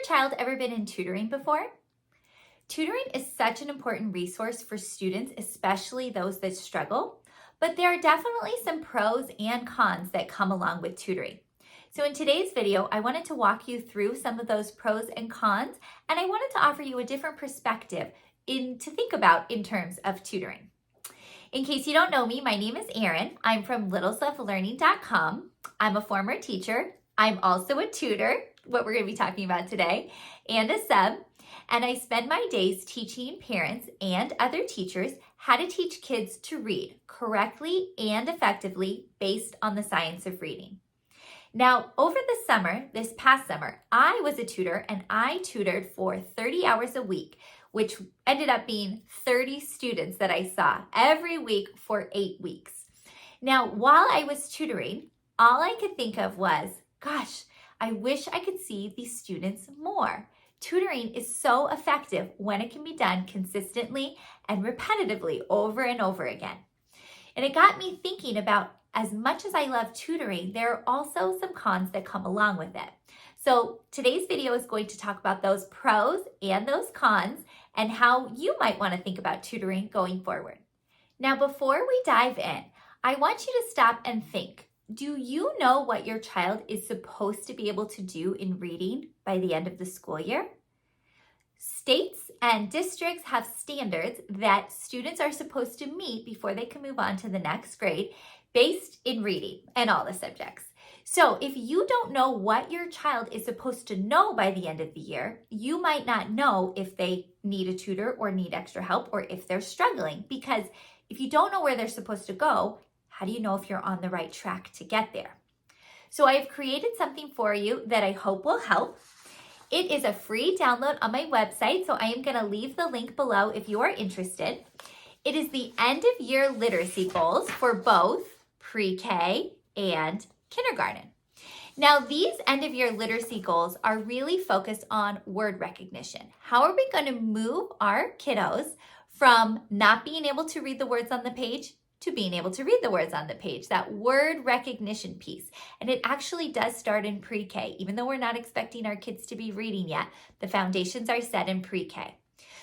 your child ever been in tutoring before? Tutoring is such an important resource for students, especially those that struggle, but there are definitely some pros and cons that come along with tutoring. So in today's video, I wanted to walk you through some of those pros and cons, and I wanted to offer you a different perspective to think about in terms of tutoring. In case you don't know me, my name is Erin. I'm from littleselflearning.com. I'm a former teacher. I'm also a tutor, what we're going to be talking about today, and a sub. And I spend my days teaching parents and other teachers how to teach kids to read correctly and effectively based on the science of reading. Now, over the summer, this past summer, I was a tutor and I tutored for 30 hours a week, which ended up being 30 students that I saw every week for 8 weeks. Now, while I was tutoring, all I could think of was, gosh, I wish I could see these students more. Tutoring is so effective when it can be done consistently and repetitively over and over again. And it got me thinking about, as much as I love tutoring, there are also some cons that come along with it. So today's video is going to talk about those pros and those cons and how you might want to think about tutoring going forward. Now, before we dive in, I want you to stop and think. Do you know what your child is supposed to be able to do in reading by the end of the school year? States and districts have standards that students are supposed to meet before they can move on to the next grade based in reading and all the subjects. So if you don't know what your child is supposed to know by the end of the year, you might not know if they need a tutor or need extra help or if they're struggling, because if you don't know where they're supposed to go, how do you know if you're on the right track to get there? So I have created something for you that I hope will help. It is a free download on my website, so I am going to leave the link below if you are interested. It is the end of year literacy goals for both pre-K and kindergarten. Now, these end of year literacy goals are really focused on word recognition. How are we going to move our kiddos from not being able to read the words on the page to being able to read the words on the page, that word recognition piece? And it actually does start in pre-K. Even though we're not expecting our kids to be reading yet, the foundations are set in pre-K.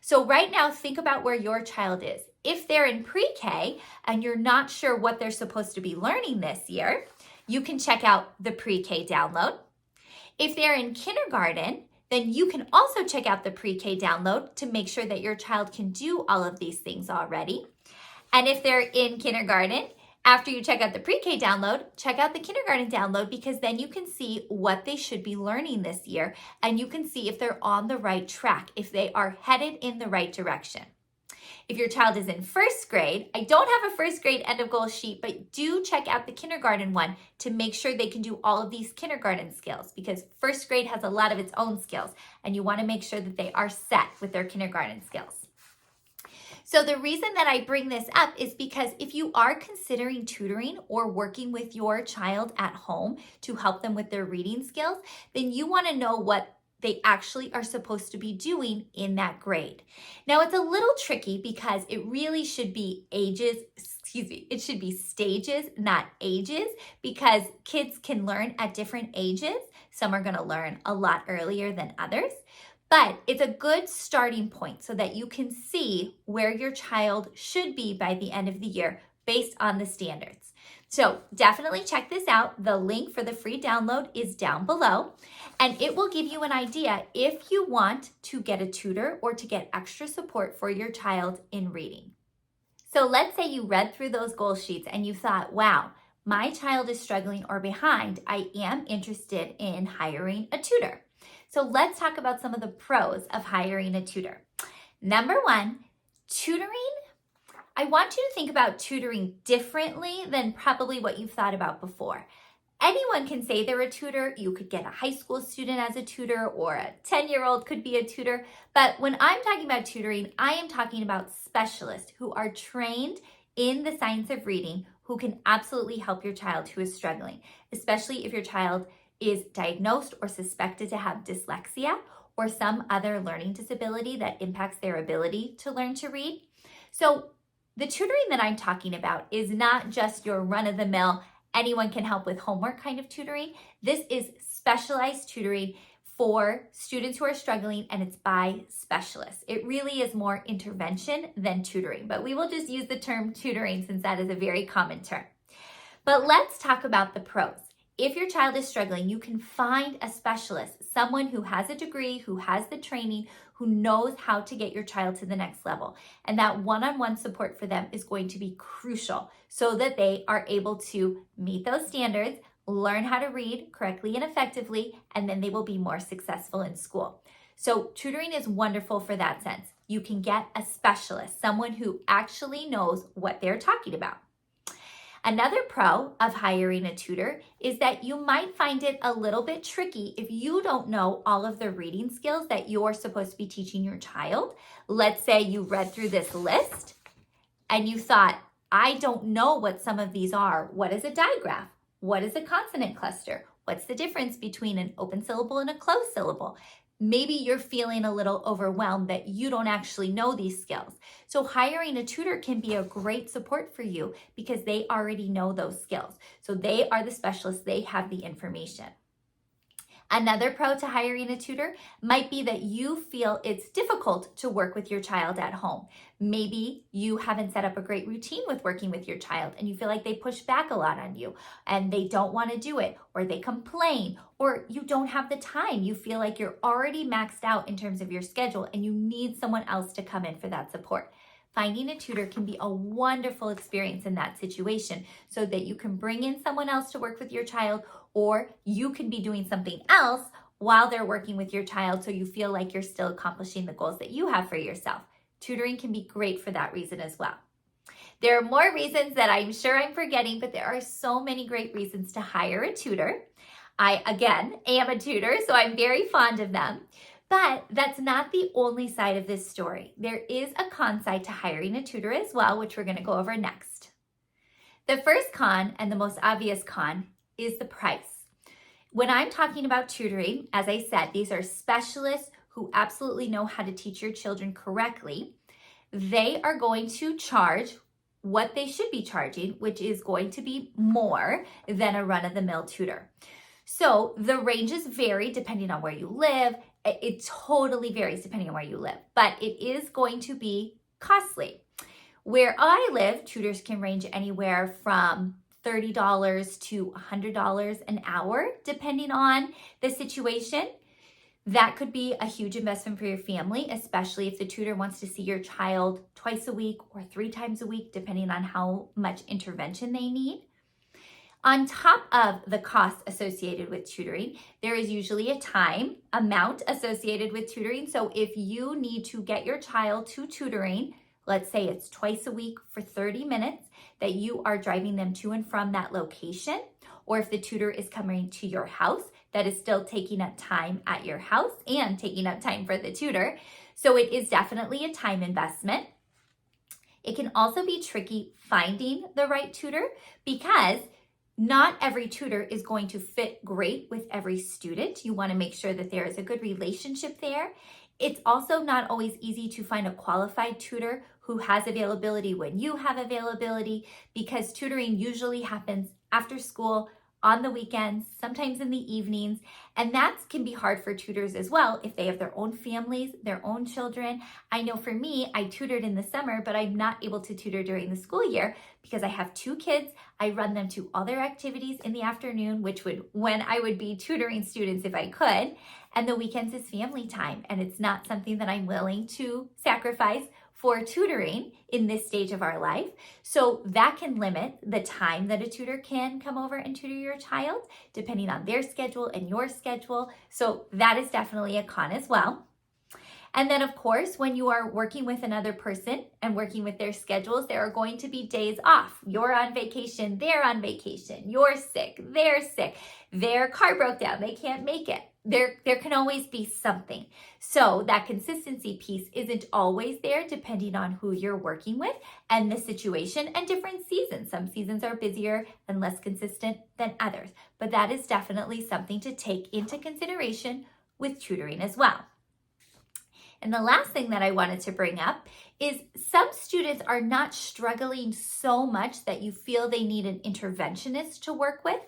So right now, think about where your child is. If they're in pre-K and you're not sure what they're supposed to be learning this year, you can check out the pre-K download. If they're in kindergarten, then you can also check out the pre-K download to make sure that your child can do all of these things already. And if they're in kindergarten, after you check out the pre-K download, check out the kindergarten download, because then you can see what they should be learning this year and you can see if they're on the right track, if they are headed in the right direction. If your child is in first grade, I don't have a first grade end of goal sheet, but do check out the kindergarten one to make sure they can do all of these kindergarten skills, because first grade has a lot of its own skills and you want to make sure that they are set with their kindergarten skills. So the reason that I bring this up is because if you are considering tutoring or working with your child at home to help them with their reading skills, then you want to know what they actually are supposed to be doing in that grade. Now, it's a little tricky because it really should be it should be stages, not ages, because kids can learn at different ages. Some are going to learn a lot earlier than others. But it's a good starting point so that you can see where your child should be by the end of the year based on the standards. So definitely check this out. The link for the free download is down below, and it will give you an idea if you want to get a tutor or to get extra support for your child in reading. So let's say you read through those goal sheets and you thought, wow, my child is struggling or behind. I am interested in hiring a tutor. So let's talk about some of the pros of hiring a tutor. Number one, tutoring. I want you to think about tutoring differently than probably what you've thought about before. Anyone can say they're a tutor. You could get a high school student as a tutor, or a 10-year-old could be a tutor. But when I'm talking about tutoring, I am talking about specialists who are trained in the science of reading, who can absolutely help your child who is struggling, especially if your child is diagnosed or suspected to have dyslexia or some other learning disability that impacts their ability to learn to read. So the tutoring that I'm talking about is not just your run-of-the-mill, anyone can help with homework kind of tutoring. This is specialized tutoring for students who are struggling, and it's by specialists. It really is more intervention than tutoring, but we will just use the term tutoring since that is a very common term. But let's talk about the pros. If your child is struggling, you can find a specialist, someone who has a degree, who has the training, who knows how to get your child to the next level. And that one-on-one support for them is going to be crucial so that they are able to meet those standards, learn how to read correctly and effectively, and then they will be more successful in school. So tutoring is wonderful for that sense. You can get a specialist, someone who actually knows what they're talking about. Another pro of hiring a tutor is that you might find it a little bit tricky if you don't know all of the reading skills that you're supposed to be teaching your child. Let's say you read through this list and you thought, I don't know what some of these are. What is a digraph? What is a consonant cluster? What's the difference between an open syllable and a closed syllable? Maybe you're feeling a little overwhelmed that you don't actually know these skills. So hiring a tutor can be a great support for you because they already know those skills. So they are the specialists, they have the information. Another pro to hiring a tutor might be that you feel it's difficult to work with your child at home. Maybe you haven't set up a great routine with working with your child and you feel like they push back a lot on you and they don't want to do it, or they complain, or you don't have the time. You feel like you're already maxed out in terms of your schedule and you need someone else to come in for that support. Finding a tutor can be a wonderful experience in that situation so that you can bring in someone else to work with your child, or you can be doing something else while they're working with your child so you feel like you're still accomplishing the goals that you have for yourself. Tutoring can be great for that reason as well. There are more reasons that I'm sure I'm forgetting, but there are so many great reasons to hire a tutor. I, again, am a tutor, so I'm very fond of them. But that's not the only side of this story. There is a con side to hiring a tutor as well, which we're going to go over next. The first con, and the most obvious con, is the price. When I'm talking about tutoring, as I said, these are specialists who absolutely know how to teach your children correctly. They are going to charge what they should be charging, which is going to be more than a run-of-the-mill tutor. So the ranges vary depending on where you live. It totally varies depending on where you live, but it is going to be costly. Where I live, tutors can range anywhere from $30 to $100 an hour, depending on the situation. That could be a huge investment for your family, especially if the tutor wants to see your child twice a week or 3 times a week, depending on how much intervention they need. On top of the costs associated with tutoring, there is usually a time amount associated with tutoring. So if you need to get your child to tutoring, let's say it's twice a week for 30 minutes, that you are driving them to and from that location, or if the tutor is coming to your house, that is still taking up time at your house and taking up time for the tutor. So it is definitely a time investment. It can also be tricky finding the right tutor because not every tutor is going to fit great with every student. You want to make sure that there is a good relationship there. It's also not always easy to find a qualified tutor who has availability when you have availability, because tutoring usually happens after school, on the weekends, sometimes in the evenings, and that can be hard for tutors as well if they have their own families, their own children. I know for me, I tutored in the summer, but I'm not able to tutor during the school year because I have 2 kids. I run them to all their activities in the afternoon, which would when I would be tutoring students if I could, and the weekends is family time, and it's not something that I'm willing to sacrifice for tutoring in this stage of our life. So that can limit the time that a tutor can come over and tutor your child, depending on their schedule and your schedule. So that is definitely a con as well. And then of course, when you are working with another person and working with their schedules, there are going to be days off. You're on vacation, they're on vacation, you're sick, they're sick, their car broke down, they can't make it. There can always be something. So that consistency piece isn't always there depending on who you're working with and the situation and different seasons. Some seasons are busier and less consistent than others, but that is definitely something to take into consideration with tutoring as well. And the last thing that I wanted to bring up is some students are not struggling so much that you feel they need an interventionist to work with.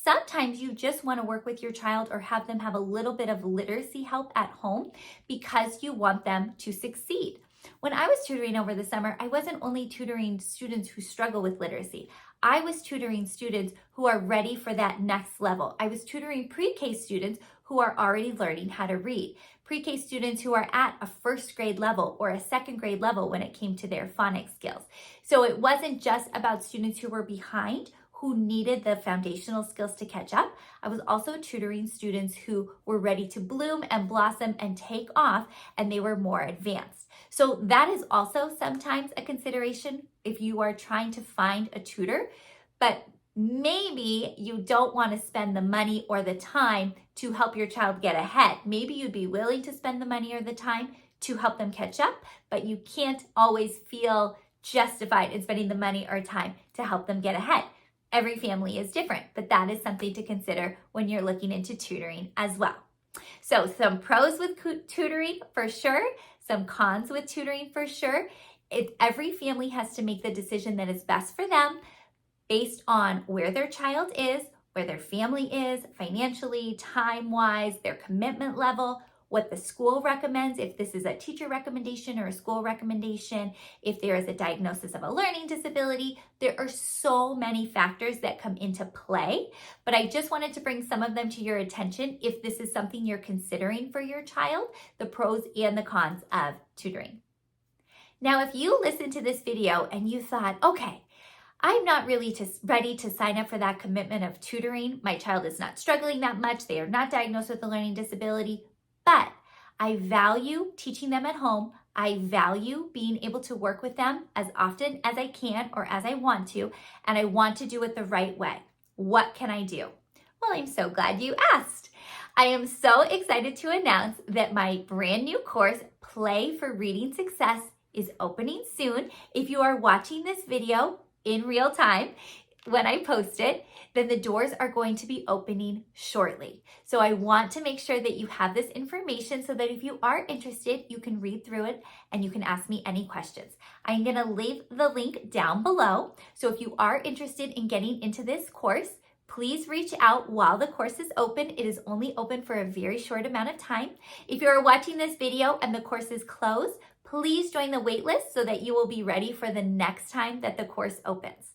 Sometimes you just want to work with your child or have them have a little bit of literacy help at home because you want them to succeed. When I was tutoring over the summer, I wasn't only tutoring students who struggle with literacy. I was tutoring students who are ready for that next level. I was tutoring pre-K students who are already learning how to read. Pre-K students who are at a first grade level or a second grade level when it came to their phonics skills. So it wasn't just about students who were behind, who needed the foundational skills to catch up. I was also tutoring students who were ready to bloom and blossom and take off, and they were more advanced. So that is also sometimes a consideration if you are trying to find a tutor, but maybe you don't want to spend the money or the time to help your child get ahead. Maybe you'd be willing to spend the money or the time to help them catch up, but you can't always feel justified in spending the money or time to help them get ahead. Every family is different, but that is something to consider when you're looking into tutoring as well. So some pros with tutoring for sure, some cons with tutoring for sure. Every family has to make the decision that is best for them based on where their child is, where their family is, financially, time-wise, their commitment level, what the school recommends, if this is a teacher recommendation or a school recommendation, if there is a diagnosis of a learning disability. There are so many factors that come into play, but I just wanted to bring some of them to your attention if this is something you're considering for your child, the pros and the cons of tutoring. Now, if you listened to this video and you thought, okay, I'm not really ready to sign up for that commitment of tutoring. My child is not struggling that much. They are not diagnosed with a learning disability, but I value teaching them at home. I value being able to work with them as often as I can or as I want to, and I want to do it the right way. What can I do? Well, I'm so glad you asked. I am so excited to announce that my brand new course, Play for Reading Success, is opening soon. If you are watching this video in real time, when I post it, then the doors are going to be opening shortly. So I want to make sure that you have this information so that if you are interested, you can read through it and you can ask me any questions. I'm going to leave the link down below. So if you are interested in getting into this course, please reach out while the course is open. It is only open for a very short amount of time. If you are watching this video and the course is closed, please join the wait list so that you will be ready for the next time that the course opens.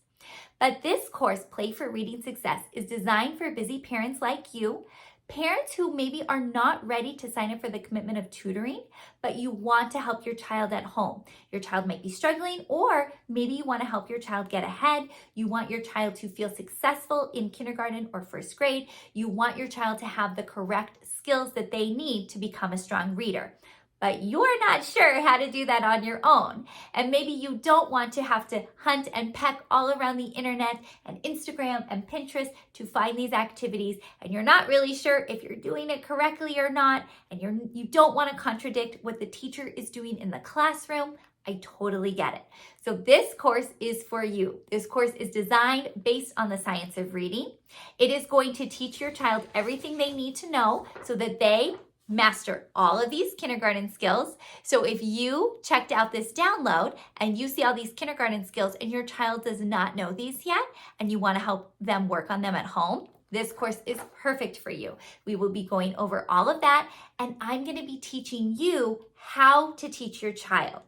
But this course, Play for Reading Success, is designed for busy parents like you, parents who maybe are not ready to sign up for the commitment of tutoring, but you want to help your child at home. Your child might be struggling, or maybe you want to help your child get ahead. You want your child to feel successful in kindergarten or first grade. You want your child to have the correct skills that they need to become a strong reader. But you're not sure how to do that on your own. And maybe you don't want to have to hunt and peck all around the internet and Instagram and Pinterest to find these activities. And you're not really sure if you're doing it correctly or not. And you don't want to contradict what the teacher is doing in the classroom. I totally get it. So this course is for you. This course is designed based on the science of reading. It is going to teach your child everything they need to know so that they master all of these kindergarten skills. So if you checked out this download and you see all these kindergarten skills and your child does not know these yet and you want to help them work on them at home, this course is perfect for you. We will be going over all of that, and I'm going to be teaching you how to teach your child.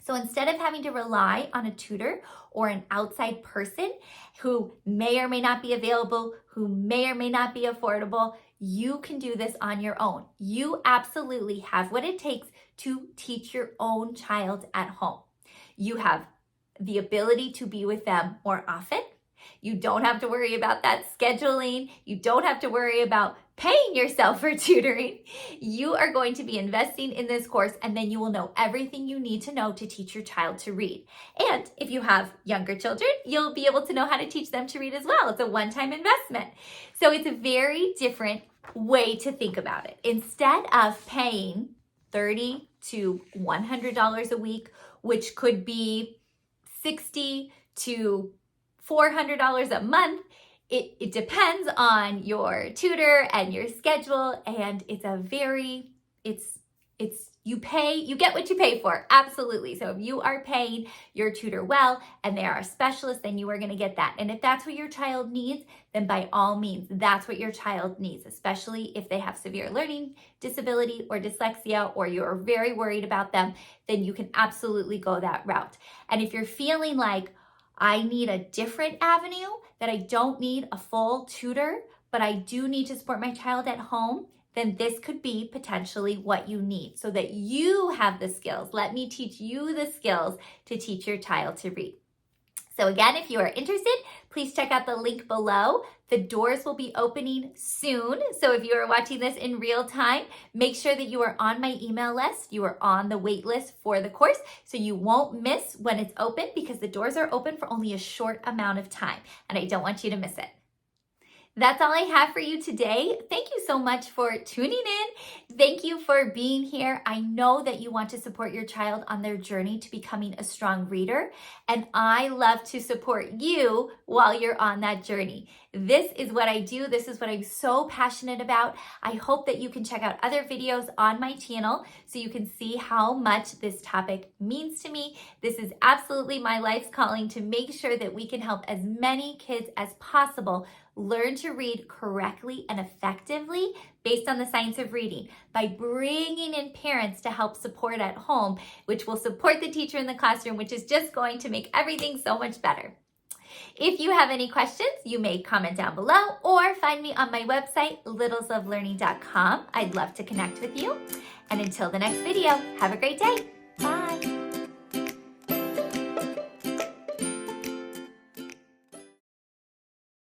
So instead of having to rely on a tutor or an outside person who may or may not be available, who may or may not be affordable, you can do this on your own. You absolutely have what it takes to teach your own child at home. You have the ability to be with them more often. You don't have to worry about that scheduling. You don't have to worry about paying yourself for tutoring. You are going to be investing in this course, and then you will know everything you need to know to teach your child to read. And if you have younger children, you'll be able to know how to teach them to read as well. It's a one-time investment. So it's a very different way to think about it. Instead of paying $30 to $100 a week, which could be $60 to $400 a month, it depends on your tutor and your schedule, and it's you get what you pay for. Absolutely. So if you are paying your tutor well and they are a specialist, then you are going to get that. And if that's what your child needs, then by all means, that's what your child needs, especially if they have severe learning disability or dyslexia, or you're very worried about them, then you can absolutely go that route. And if you're feeling like I need a different avenue, that I don't need a full tutor, but I do need to support my child at home, then this could be potentially what you need so that you have the skills. Let me teach you the skills to teach your child to read. So again, if you are interested, please check out the link below. The doors will be opening soon. So if you are watching this in real time, make sure that you are on my email list. You are on the wait list for the course, so you won't miss when it's open, because the doors are open for only a short amount of time, and I don't want you to miss it. That's all I have for you today. Thank you so much for tuning in. Thank you for being here. I know that you want to support your child on their journey to becoming a strong reader, and I love to support you while you're on that journey. This is what I do. This is what I'm so passionate about. I hope that you can check out other videos on my channel so you can see how much this topic means to me. This is absolutely my life's calling, to make sure that we can help as many kids as possible learn to read correctly and effectively based on the science of reading, by bringing in parents to help support at home, which will support the teacher in the classroom, which is just going to make everything so much better. If you have any questions, you may comment down below or find me on my website, littlesoflearning.com. I'd love to connect with you. And until the next video, have a great day.